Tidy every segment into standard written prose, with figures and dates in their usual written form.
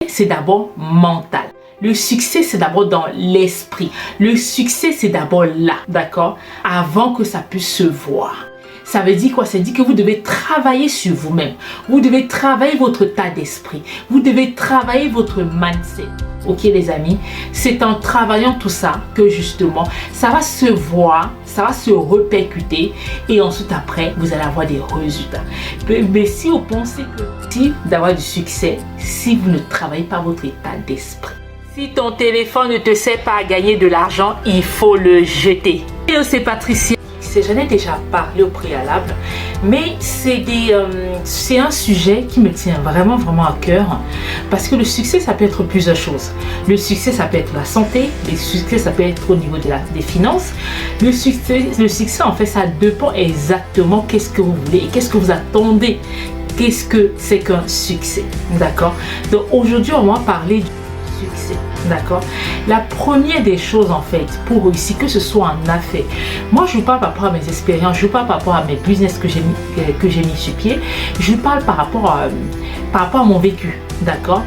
c'est d'abord mental. Le succès, c'est d'abord dans l'esprit. Le succès, c'est d'abord là, d'accord? Avant que ça puisse se voir. Ça veut dire quoi? Ça veut dire que vous devez travailler sur vous-même. Vous devez travailler votre état d'esprit. Vous devez travailler votre mindset. Ok les amis? C'est en travaillant tout ça que justement, ça va se voir, ça va se répercuter et ensuite après, vous allez avoir des résultats. Mais si vous pensez que si d'avoir du succès, si vous ne travaillez pas votre état d'esprit, si ton téléphone ne te sert pas à gagner de l'argent, il faut le jeter. Et c'est Patricia. J'en ai déjà parlé au préalable, mais c'est un sujet qui me tient vraiment à cœur parce que le succès, ça peut être plusieurs choses. Le succès, ça peut être la santé, le succès, ça peut être au niveau des finances. Le succès, en fait, ça dépend exactement qu'est-ce que vous voulez et qu'est-ce que vous attendez. Qu'est-ce que c'est qu'un succès, d'accord? Donc aujourd'hui, on va parler du succès, d'accord? La première des choses en fait pour réussir, que ce soit en affaires, moi je vous parle par rapport à mes expériences, je vous parle par rapport à mes business que j'ai mis sur pied, je vous parle par rapport à mon vécu, d'accord?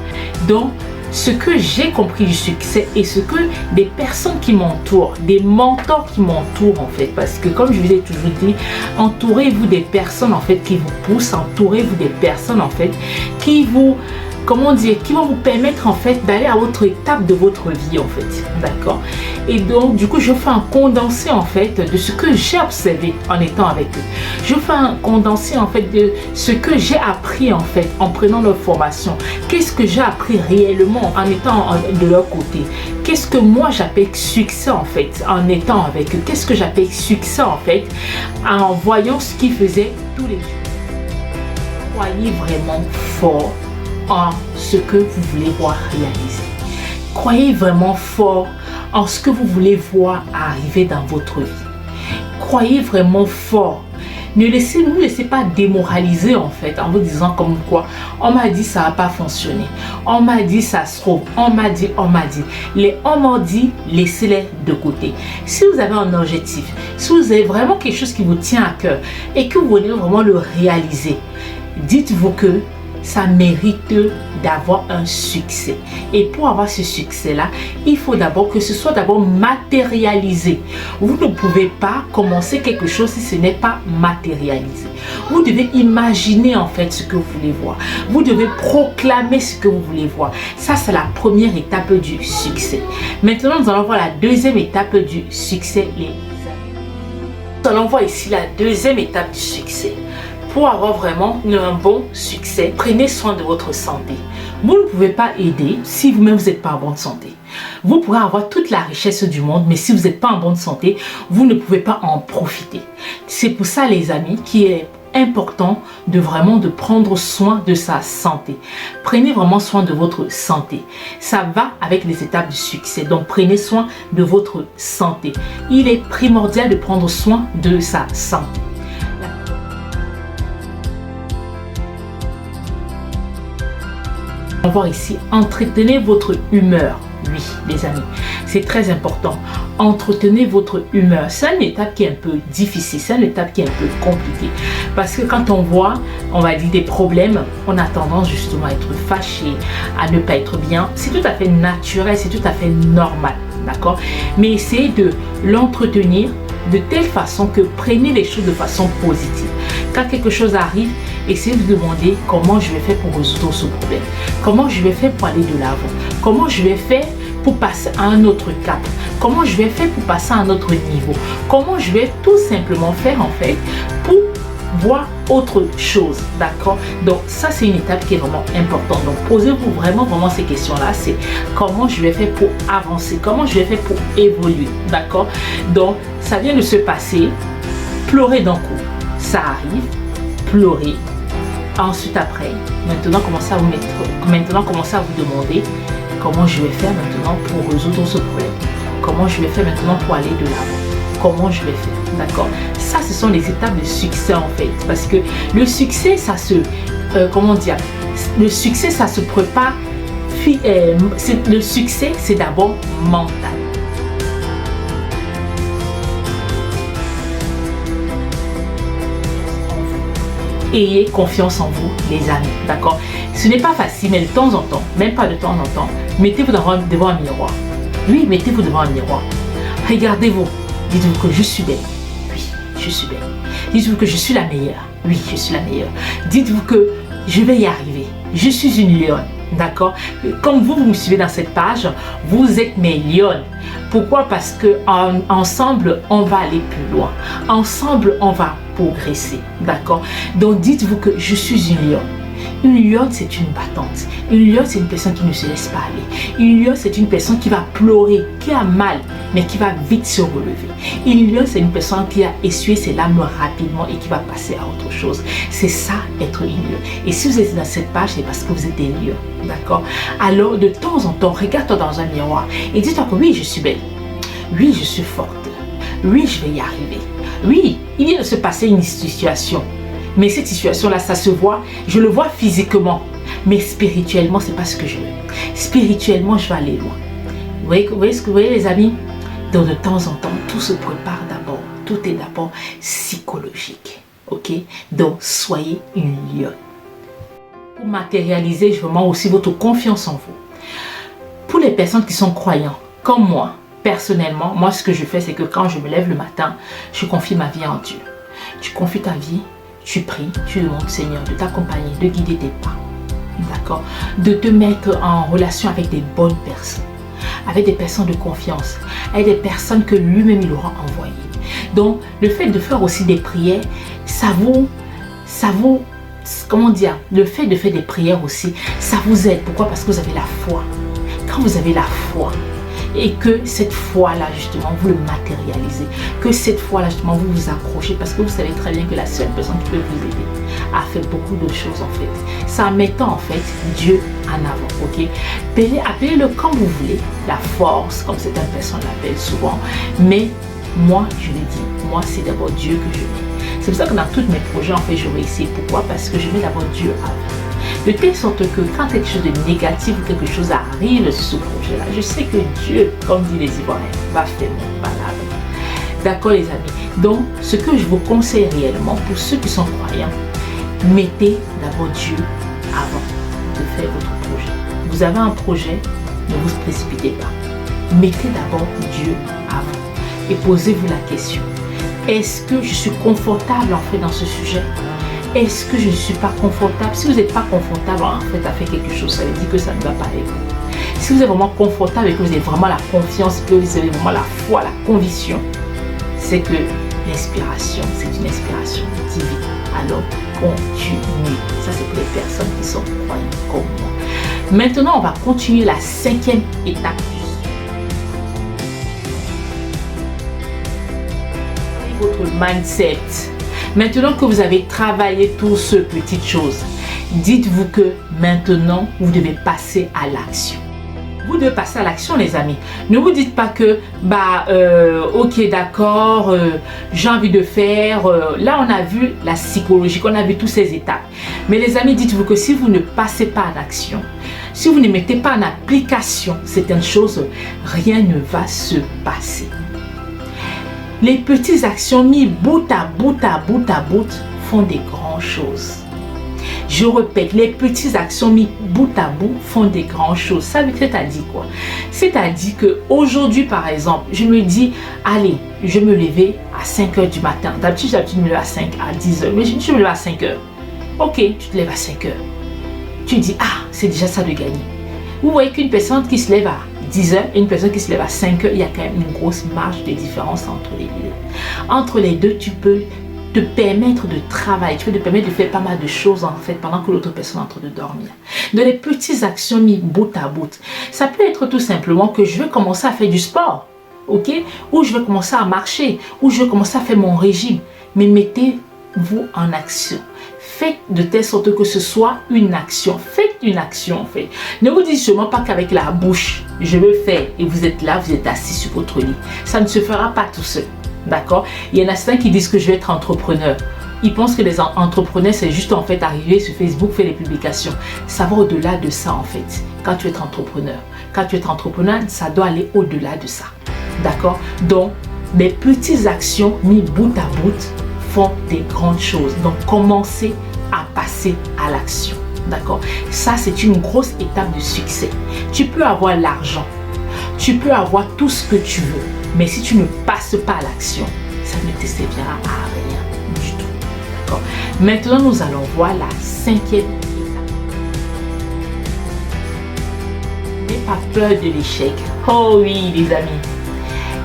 Donc ce que j'ai compris du succès et ce que des personnes qui m'entourent, des mentors qui m'entourent en fait, parce que comme je vous ai toujours dit, entourez-vous des personnes en fait qui vous poussent, entourez-vous des personnes en fait qui vous, comment dire, qui vont vous permettre en fait d'aller à votre étape de votre vie en fait, d'accord? Et donc du coup je fais un condensé en fait de ce que j'ai observé en étant avec eux. Je fais un condensé en fait de ce que j'ai appris en fait en prenant leur formation. Qu'est-ce que j'ai appris réellement en étant de leur côté? Qu'est-ce que moi j'appelle succès en fait en étant avec eux? Qu'est-ce que j'appelle succès en fait en voyant ce qu'ils faisaient tous les jours? Croyez vraiment fort en ce que vous voulez voir réaliser. Croyez vraiment fort en ce que vous voulez voir arriver dans votre vie. Croyez vraiment fort. Ne vous laissez pas démoraliser en fait en vous disant comme quoi on m'a dit ça va pas fonctionner. On m'a dit ça se trouve. On m'a dit. Les on m'a dit, laissez-les de côté. Si vous avez un objectif, si vous avez vraiment quelque chose qui vous tient à cœur et que vous voulez vraiment le réaliser, dites-vous que ça mérite d'avoir un succès. Et pour avoir ce succès-là, il faut d'abord que ce soit d'abord matérialisé. Vous ne pouvez pas commencer quelque chose si ce n'est pas matérialisé. Vous devez imaginer en fait ce que vous voulez voir. Vous devez proclamer ce que vous voulez voir. Ça, c'est la première étape du succès. Maintenant, nous allons voir la deuxième étape du succès, les amis. Nous allons voir ici la deuxième étape du succès. Pour avoir vraiment un bon succès, prenez soin de votre santé. Vous ne pouvez pas aider si vous-même vous n'êtes pas en bonne santé. Vous pourrez avoir toute la richesse du monde, mais si vous n'êtes pas en bonne santé, vous ne pouvez pas en profiter. C'est pour ça les amis qu'il est important de prendre soin de sa santé. Prenez vraiment soin de votre santé. Ça va avec les étapes du succès. Donc prenez soin de votre santé. Il est primordial de prendre soin de sa santé. On va voir ici, entretenez votre humeur. Oui, les amis, c'est très important. Entretenez votre humeur. C'est une étape qui est un peu difficile, c'est une étape qui est un peu compliquée. Parce que quand on voit, on va dire des problèmes, on a tendance justement à être fâché, à ne pas être bien. C'est tout à fait naturel, c'est tout à fait normal, d'accord? Mais essayez de l'entretenir de telle façon que prenez les choses de façon positive. Quand quelque chose arrive, essayez de demander comment je vais faire pour résoudre ce problème. Comment je vais faire pour aller de l'avant. Comment je vais faire pour passer à un autre cap. Comment je vais faire pour passer à un autre niveau. Comment je vais tout simplement faire en fait pour voir autre chose, d'accord? Donc ça c'est une étape qui est vraiment importante. Donc posez-vous vraiment ces questions-là. C'est comment je vais faire pour avancer, comment je vais faire pour évoluer, d'accord? Donc ça vient de se passer, pleurez d'un coup, ça arrive, pleurez. Ensuite après, maintenant commencez à vous demander comment je vais faire maintenant pour résoudre ce problème. Comment je vais faire maintenant pour aller de l'avant. Comment je vais faire, d'accord? Ça, ce sont les étapes de succès en fait. Parce que le succès, ça se... Le succès, ça se prépare... le succès, c'est d'abord mental. Ayez confiance en vous, les amis, d'accord? Ce n'est pas facile, mais de temps en temps, même pas de temps en temps, mettez-vous devant un miroir. Oui, mettez-vous devant un miroir. Regardez-vous. Dites-vous que je suis belle. Oui, je suis belle. Dites-vous que je suis la meilleure. Oui, je suis la meilleure. Dites-vous que je vais y arriver. Je suis une lionne. D'accord? Comme vous me suivez dans cette page, vous êtes mes lionnes. Pourquoi? Parce que ensemble, on va aller plus loin. Ensemble, on va progresser. D'accord? Donc, dites-vous que je suis une lionne. Une lionne, c'est une battante. Une lionne, c'est une personne qui ne se laisse pas aller. Une lionne, c'est une personne qui va pleurer, qui a mal, mais qui va vite se relever. Une lionne, c'est une personne qui a essuyé ses larmes rapidement et qui va passer à autre chose. C'est ça, être une lionne. Et si vous êtes dans cette page, c'est parce que vous êtes des lions. D'accord? Alors, de temps en temps, regarde-toi dans un miroir et dis-toi que oui, je suis belle. Oui, je suis forte. Oui, je vais y arriver. Oui, il vient de se passer une situation. Mais cette situation-là, ça se voit, je le vois physiquement. Mais spirituellement, ce n'est pas ce que je veux. Spirituellement, je vais aller loin. Vous voyez ce que vous voyez, les amis? Donc, de temps en temps, tout se prépare d'abord. Tout est d'abord psychologique. Ok? Donc, soyez une lionne. Pour matérialiser vraiment aussi votre confiance en vous. Pour les personnes qui sont croyants, comme moi, personnellement, moi, ce que je fais, c'est que quand je me lève le matin, je confie ma vie en Dieu. Tu confies ta vie. Tu pries, tu demandes au Seigneur de t'accompagner, de guider tes pas, d'accord, de te mettre en relation avec des bonnes personnes, avec des personnes de confiance, avec des personnes que lui-même il aura envoyées. Donc, le fait de faire aussi des prières, ça vous, comment dire, le fait de faire des prières aussi, ça vous aide. Pourquoi? Parce que vous avez la foi. Quand vous avez la foi, et que cette foi-là, justement, vous le matérialisez. Que cette foi-là, justement, vous vous accrochez parce que vous savez très bien que la seule personne qui peut vous aider a fait beaucoup de choses, en fait. C'est en mettant, en fait, Dieu en avant, ok? Appelez-le comme vous voulez, la force, comme certaines personnes l'appellent souvent. Mais moi, je le dis, moi, c'est d'abord Dieu que je mets. C'est pour ça que dans tous mes projets, en fait, je réussis. Pourquoi? Parce que je mets d'abord Dieu avant. De telle sorte que quand quelque chose de négatif ou quelque chose arrive sur ce projet-là, je sais que Dieu, comme dit les Ivoiriens, va faire mon malade. D'accord, les amis? Donc, ce que je vous conseille réellement, pour ceux qui sont croyants, mettez d'abord Dieu avant de faire votre projet. Vous avez un projet, ne vous précipitez pas. Mettez d'abord Dieu avant et posez-vous la question. Est-ce que je suis confortable en fait dans ce sujet? Est-ce que je ne suis pas confortable? Si vous n'êtes pas confortable en fait à faire quelque chose, ça veut dire que ça ne va pas avec vous. Si vous êtes vraiment confortable et que vous avez vraiment la confiance, que vous avez vraiment la foi, la conviction, c'est que l'inspiration, c'est une inspiration divine. Alors, continuez. Ça, c'est pour les personnes qui sont croyantes comme moi. Maintenant, on va continuer la 5e étape. Votre mindset. Maintenant que vous avez travaillé toutes ces petites choses, dites-vous que maintenant, vous devez passer à l'action. Vous devez passer à l'action, les amis. Ne vous dites pas que, ok, d'accord, j'ai envie de faire. Là, on a vu la psychologie, on a vu toutes ces étapes. Mais les amis, dites-vous que si vous ne passez pas à l'action, si vous ne mettez pas en application certaines choses, rien ne va se passer. Les petites actions mises bout à bout font des grandes choses. Je répète, les petites actions mises bout à bout font des grandes choses. Ça veut dire quoi? C'est-à-dire qu'aujourd'hui, par exemple, je me dis, allez, je vais me lever à 5 h du matin. D'habitude, je me lève à 5 à 10 h. Mais je me lève à 5 h. Ok, tu te lèves à 5 h. Tu dis, ah, c'est déjà ça de gagner. Vous voyez qu'une personne qui se lève à 10 h et une personne qui se lève à 5 h, il y a quand même une grosse marge de différence entre les deux. Entre les deux, tu peux te permettre de travailler, tu peux te permettre de faire pas mal de choses en fait pendant que l'autre personne est en train de dormir. De les petites actions mises bout à bout. Ça peut être tout simplement que je vais commencer à faire du sport, ok? Ou je vais commencer à marcher, ou je vais commencer à faire mon régime. Mais mettez-vous en action. Faites de telle sorte que ce soit une action. Faites une action en fait. Ne vous dites seulement pas qu'avec la bouche, je veux faire et vous êtes là, vous êtes assis sur votre lit. Ça ne se fera pas tout seul. D'accord? Il y en a certains qui disent que je vais être entrepreneur. Ils pensent que les entrepreneurs, c'est juste en fait arriver sur Facebook, faire des publications. Ça va au-delà de ça en fait. Quand tu es entrepreneur. Quand tu es entrepreneur, ça doit aller au-delà de ça. D'accord? Donc, les petites actions mises bout à bout font des grandes choses. Donc, commencez à passer à l'action. D'accord? Ça, c'est une grosse étape de succès. Tu peux avoir l'argent, tu peux avoir tout ce que tu veux, mais si tu ne passes pas à l'action, ça ne te servira à rien du tout. D'accord? Maintenant, nous allons voir la 5e étape. N'aie pas peur de l'échec. Oh oui, les amis.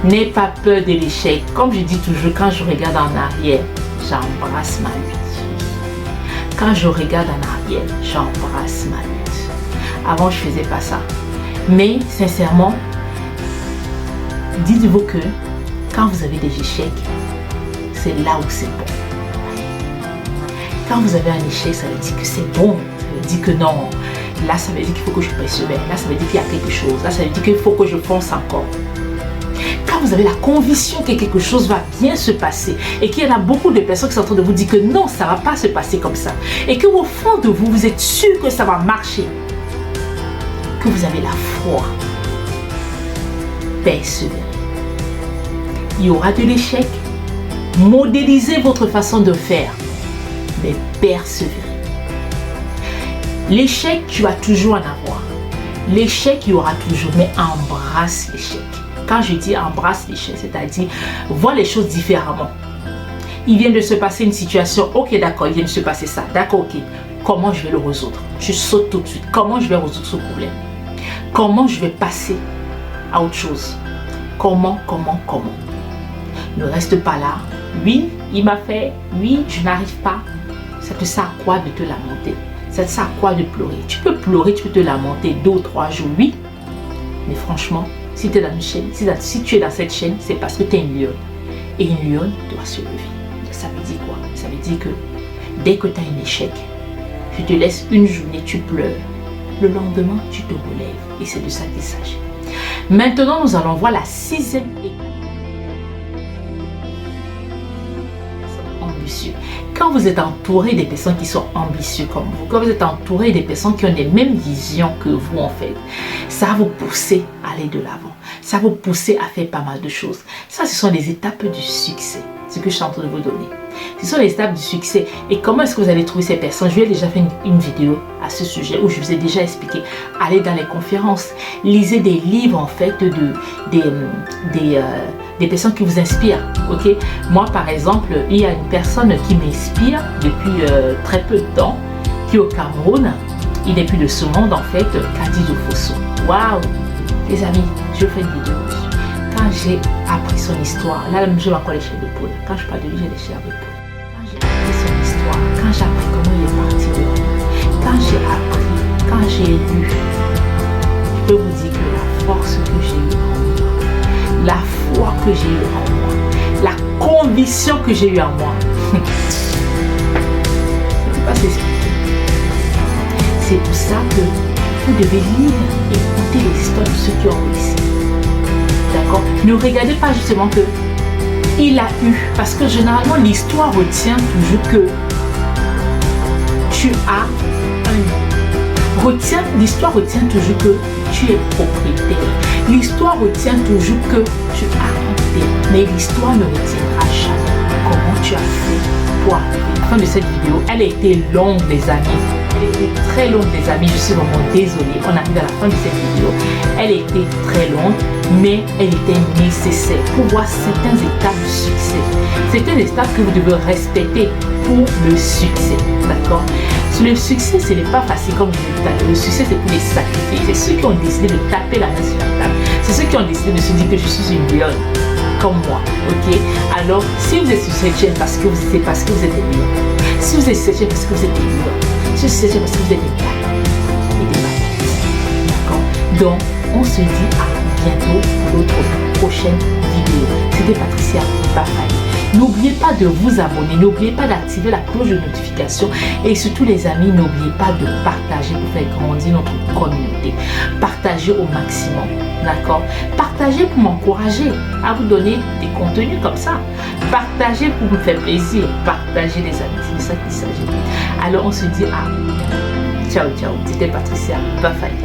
N'aie pas peur de l'échec. Comme je dis toujours, quand je regarde en arrière, j'embrasse ma lutte. Quand je regarde en arrière, j'embrasse ma lutte. Avant, je ne faisais pas ça. Mais sincèrement, dites-vous que quand vous avez des échecs, c'est là où c'est bon. Quand vous avez un échec, ça veut dire que c'est bon. Ça veut dire que non. Là, ça veut dire qu'il faut que je persévère. Là, ça veut dire qu'il y a quelque chose. Là, ça veut dire qu'il faut que je fonce encore. Quand vous avez la conviction que quelque chose va bien se passer et qu'il y en a beaucoup de personnes qui sont en train de vous dire que non, ça ne va pas se passer comme ça et que au fond de vous, vous êtes sûr que ça va marcher, que vous avez la foi, persévérez. Il y aura de l'échec. Modélisez votre façon de faire, mais persévérez. L'échec, tu vas toujours en avoir. L'échec, il y aura toujours, mais embrasse l'échec. Quand je dis embrasse l'échec, c'est-à-dire vois les choses différemment. Il vient de se passer une situation, ok d'accord, il vient de se passer ça, d'accord, ok. Comment je vais le résoudre? Je saute tout de suite. Comment je vais résoudre ce problème? Comment je vais passer à autre chose? Comment? Ne reste pas là. Oui, il m'a fait. Oui, je n'arrive pas. Ça te sert à quoi de te lamenter? Ça te sert à quoi de pleurer? Tu peux pleurer, tu peux te lamenter 2 ou 3 jours, oui. Mais franchement, si tu es dans une chaîne, si tu es dans cette chaîne, c'est parce que tu es une lionne. Et une lionne doit se lever. Ça veut dire quoi? Ça veut dire que dès que tu as un échec, je te laisse une journée, tu pleures. Le lendemain, tu te relèves. Et c'est de ça qu'il s'agit. Maintenant, nous allons voir la 6e étape. Ambitieux. Quand vous êtes entouré des personnes qui sont ambitieuses comme vous, quand vous êtes entouré des personnes qui ont les mêmes visions que vous en fait, ça va vous pousser à aller de l'avant. Ça va vous pousser à faire pas mal de choses. Ça, ce sont les étapes du succès. Ce que je suis en train de vous donner. Ce sont les étapes du succès. Et comment est-ce que vous allez trouver ces personnes? Je lui ai déjà fait une vidéo à ce sujet où je vous ai déjà expliqué. Allez dans les conférences, lisez des livres en fait des personnes qui vous inspirent. Ok? Moi par exemple, il y a une personne qui m'inspire depuis très peu de temps, qui est au Cameroun. Il n'est plus de ce monde en fait, Kadi Fosso. Waouh! Les amis, je fais une vidéo. Quand j'ai appris son histoire, là je vais encore les chairs de poule. Quand je parle de lui, j'ai les chairs de poule. Quand j'ai appris son histoire, quand j'ai appris comment il est parti de là, quand j'ai appris, quand j'ai lu, je peux vous dire que la force que j'ai eue en moi, la foi que j'ai eue en moi, la conviction que j'ai eue en moi, ça ne peut pas s'expliquer. C'est pour ça que vous devez lire et écouter les histoires de ceux qui ont réussi. D'accord? Ne regardez pas justement que il a eu, parce que généralement l'histoire retient toujours que tu as l'histoire retient toujours que tu es propriétaire. L'histoire retient toujours que tu as un terrain. Mais l'histoire ne retiendra jamais comment tu as fait pour arriver. La fin de cette vidéo, elle a été longue, les amis. Elle a été très longue, les amis. Je suis vraiment désolée. On arrive à la fin de cette vidéo. Elle a été très longue, mais elle était nécessaire pour voir certaines étapes du succès. Certaines étapes que vous devez respecter pour le succès. D'accord? Le succès, ce n'est pas facile comme je l'ai dit tout à l'heure. Le succès, c'est pour les sacrifier. C'est ceux qui ont décidé de taper la main sur la table. C'est ceux qui ont décidé de se dire que je suis une lionne, comme moi. Ok? Alors, si vous êtes sur cette chaîne c'est parce que vous êtes des lions. Si vous êtes sur cette chaîne parce que vous êtes des lions. Si vous êtes sur cette chaîne parce que vous êtes des gars et des batailles. D'accord? Donc, on se dit à bientôt pour notre prochaine vidéo. C'était Patricia Bafali. N'oubliez pas de vous abonner, n'oubliez pas d'activer la cloche de notification et surtout les amis, n'oubliez pas de partager pour faire grandir notre communauté. Partagez au maximum, d'accord? Partagez pour m'encourager à vous donner des contenus comme ça. Partagez pour me faire plaisir. Partagez les amis, c'est de ça qu'il s'agit. Alors on se dit à ciao ciao, c'était Patricia Bafali.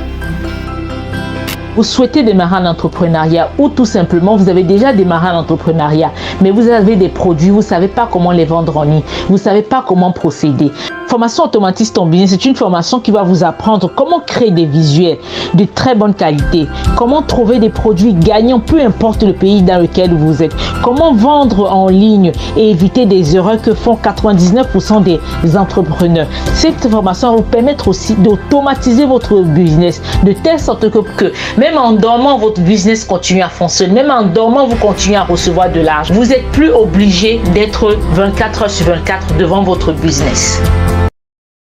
Vous souhaitez démarrer un entrepreneuriat ou tout simplement vous avez déjà démarré un entrepreneuriat mais vous avez des produits, vous ne savez pas comment les vendre en ligne, vous ne savez pas comment procéder. Formation Automatise ton business, c'est une formation qui va vous apprendre comment créer des visuels de très bonne qualité, comment trouver des produits gagnants, peu importe le pays dans lequel vous êtes, comment vendre en ligne et éviter des erreurs que font 99% des entrepreneurs. Cette formation va vous permettre aussi d'automatiser votre business de telle sorte que même en dormant, votre business continue à fonctionner, même en dormant, vous continuez à recevoir de l'argent. Vous n'êtes plus obligé d'être 24 heures sur 24 devant votre business.